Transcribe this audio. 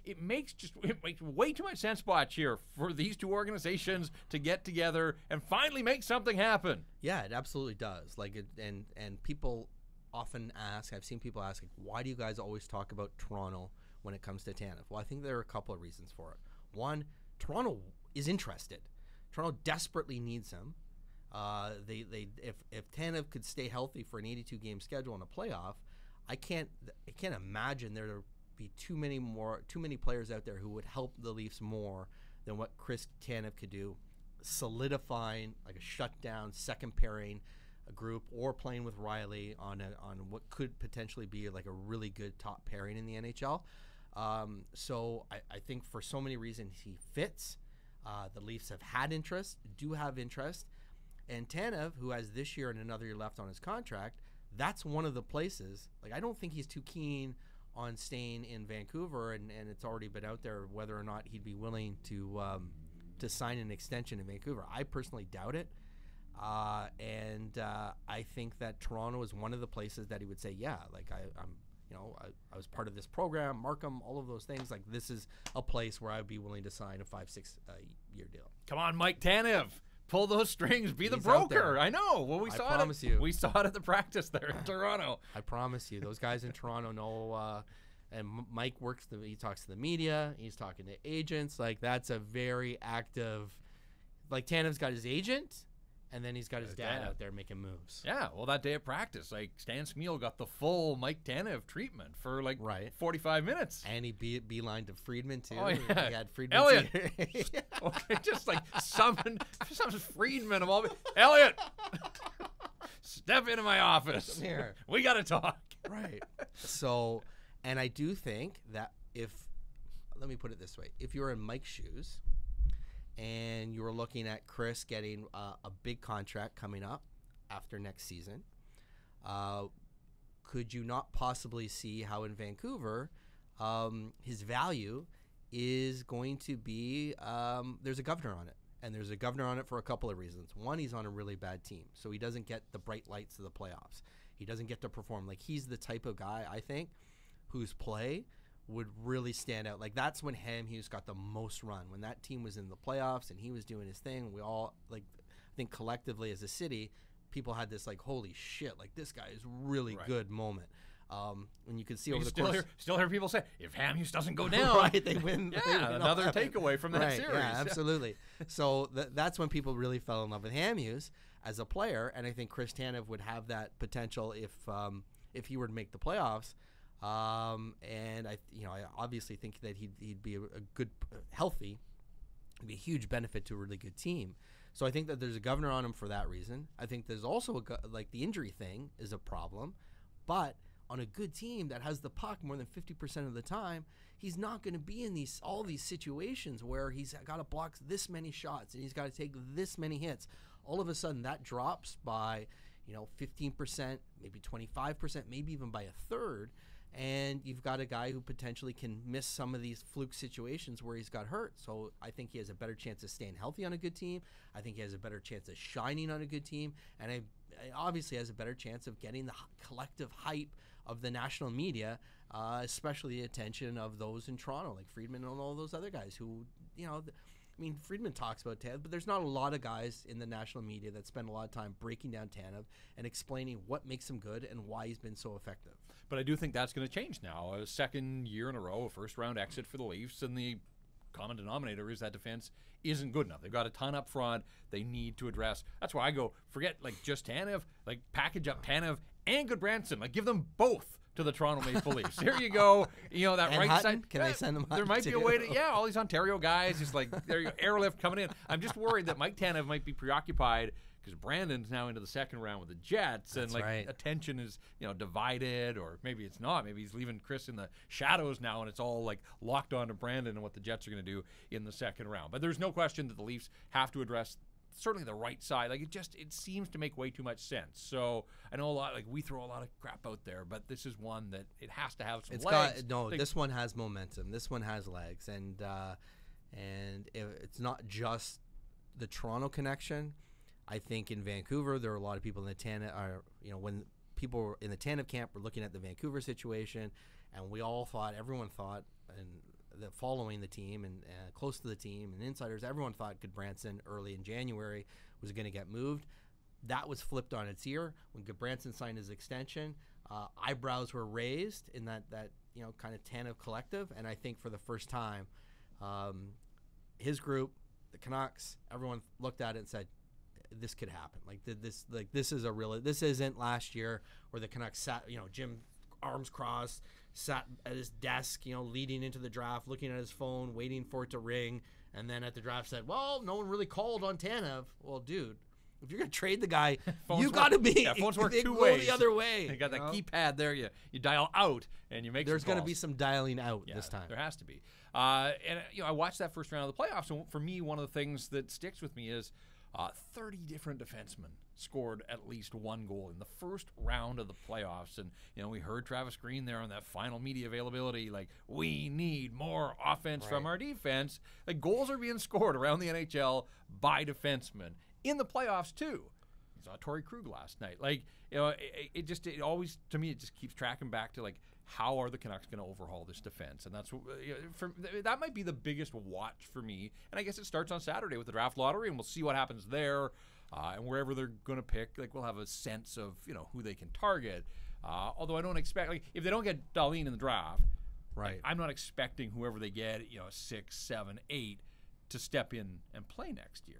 it makes way too much sense, Botch, here for these two organizations to get together and finally make something happen. Yeah, it absolutely does. Like, and people often ask, I've seen people ask, like, why do you guys always talk about Toronto when it comes to Tanev? Well, I think there are a couple of reasons for it. One, Toronto is interested. Toronto desperately needs him. If Tanev could stay healthy for an 82-game schedule in a playoff, I can't imagine there to be too many players out there who would help the Leafs more than what Chris Tanev could do, solidifying like a shutdown second pairing a group, or playing with Riley on what could potentially be like a really good top pairing in the NHL. So I think for so many reasons he fits. The Leafs have have interest. And Tanev, who has this year and another year left on his contract, that's one of the places. Like, I don't think he's too keen on staying in Vancouver, and it's already been out there whether or not he'd be willing to sign an extension in Vancouver. I personally doubt it. And I think that Toronto is one of the places that he would say, yeah, like I was part of this program, Markham, all of those things. Like, this is a place where I'd be willing to sign a 5-6 year deal. Come on, Mike Tanev. Pull those strings. Be the broker. I know. Well, we saw it. We saw it at the practice there in Toronto. I promise you. Those guys in Toronto know. And Mike he talks to the media. He's talking to agents. Like, that's a very active. Like, Tanev's got his agent, and then he's got his dad out there making moves. Yeah, well, that day of practice, like, Stan Smeel got the full Mike Tanev treatment for, like, 45 minutes. And he beelined to Friedman, too. Oh, yeah. He had Friedman. Elliot! Okay, just, like, summon Friedman of all... Elliot! Step into my office. Come here. We got to talk. Right. So, and I do think that let me put it this way. If you're in Mike's shoes, and you were looking at Chris getting a big contract coming up after next season, could you not possibly see how in Vancouver his value is going to be, there's a governor on it. And there's a governor on it for a couple of reasons. One, he's on a really bad team, so he doesn't get the bright lights of the playoffs. He doesn't get to perform. Like, he's the type of guy, I think, whose play would really stand out. Like, that's when Hughes got the most run, when that team was in the playoffs and he was doing his thing. We all, like, I think collectively as a city, people had this like, holy shit, like, this guy is really good moment. And you can see over the course, still hear people say, if Hughes doesn't go down, right, they win. Yeah, they win another takeaway from that series. Yeah, absolutely. So that's when people really fell in love with Hughes as a player, and I think Chris Tanev would have that potential if he were to make the playoffs. And I obviously think that he'd be a good, healthy, it'd be a huge benefit to a really good team. So I think that there's a governor on him for that reason. I think there's also like the injury thing is a problem, but on a good team that has the puck more than 50% of the time, he's not going to be in all these situations where he's got to block this many shots and he's got to take this many hits. All of a sudden that drops by 15%, maybe 25%, maybe even by a third. And you've got a guy who potentially can miss some of these fluke situations where he's got hurt. So I think he has a better chance of staying healthy on a good team. I think he has a better chance of shining on a good team. And I obviously has a better chance of getting the collective hype of the national media, especially the attention of those in Toronto, like Friedman and all those other guys who, Friedman talks about Tanev, but there's not a lot of guys in the national media that spend a lot of time breaking down Tanev and explaining what makes him good and why he's been so effective. But I do think that's going to change now. A second year in a row, a first-round exit for the Leafs, and the common denominator is that defense isn't good enough. They've got a ton up front they need to address. That's why I go, forget like just Tanev, like package up Tanev and Goodbranson. Like, give them both to the Toronto Maple Leafs. Here you go. That and right Hutton? side. Can they send them? There might be a way to. All these Ontario guys, just like there you go, airlift coming in. I'm just worried that Mike Tanev might be preoccupied because Brandon's now into the second round with the Jets, and attention is divided, or maybe it's not. Maybe he's leaving Chris in the shadows now, and it's all like locked on to Brandon and what the Jets are going to do in the second round. But there's no question that the Leafs have to address certainly the right side. Like, it seems to make way too much sense. So I know we throw a lot of crap out there, but this is one that it has to have some legs. This one has momentum. This one has legs, and it's not just the Toronto connection. I think in Vancouver there are a lot of people in the Tanev when people were in the Tanev camp were looking at the Vancouver situation, and everyone thought, and following the team and close to the team and insiders, everyone thought Goodbranson early in January was going to get moved. That was flipped on its ear when Goodbranson signed his extension. Eyebrows were raised in that kind of Tanev collective, and I think for the first time, his group, the Canucks, everyone looked at it and said, "This could happen. This is a real. This isn't last year where the Canucks sat, Jim, arms crossed, sat at his desk, leading into the draft, looking at his phone, waiting for it to ring, and then at the draft said, well, no one really called on Tanev. Well, dude, if you're going to trade the guy, you got to be. Yeah, phones work two go ways. The other way. You got that keypad there. You dial out and you make There's going to be some dialing out this time. There has to be. I watched that first round of the playoffs, and for me, one of the things that sticks with me is 30 different defensemen scored at least one goal in the first round of the playoffs. And, we heard Travis Green there on that final media availability, like, we need more offense from our defense. Like, goals are being scored around the NHL by defensemen. In the playoffs, too. You saw Torrey Krug last night. Like, it always, to me, it just keeps tracking back to, like, how are the Canucks going to overhaul this defense? And that's that might be the biggest watch for me. And I guess it starts on Saturday with the draft lottery, and we'll see what happens there. And wherever they're going to pick, like, we'll have a sense of, who they can target. Although I don't expect, like, if they don't get Dahlin in the draft, right, I'm not expecting whoever they get, 6, 7, 8, to step in and play next year.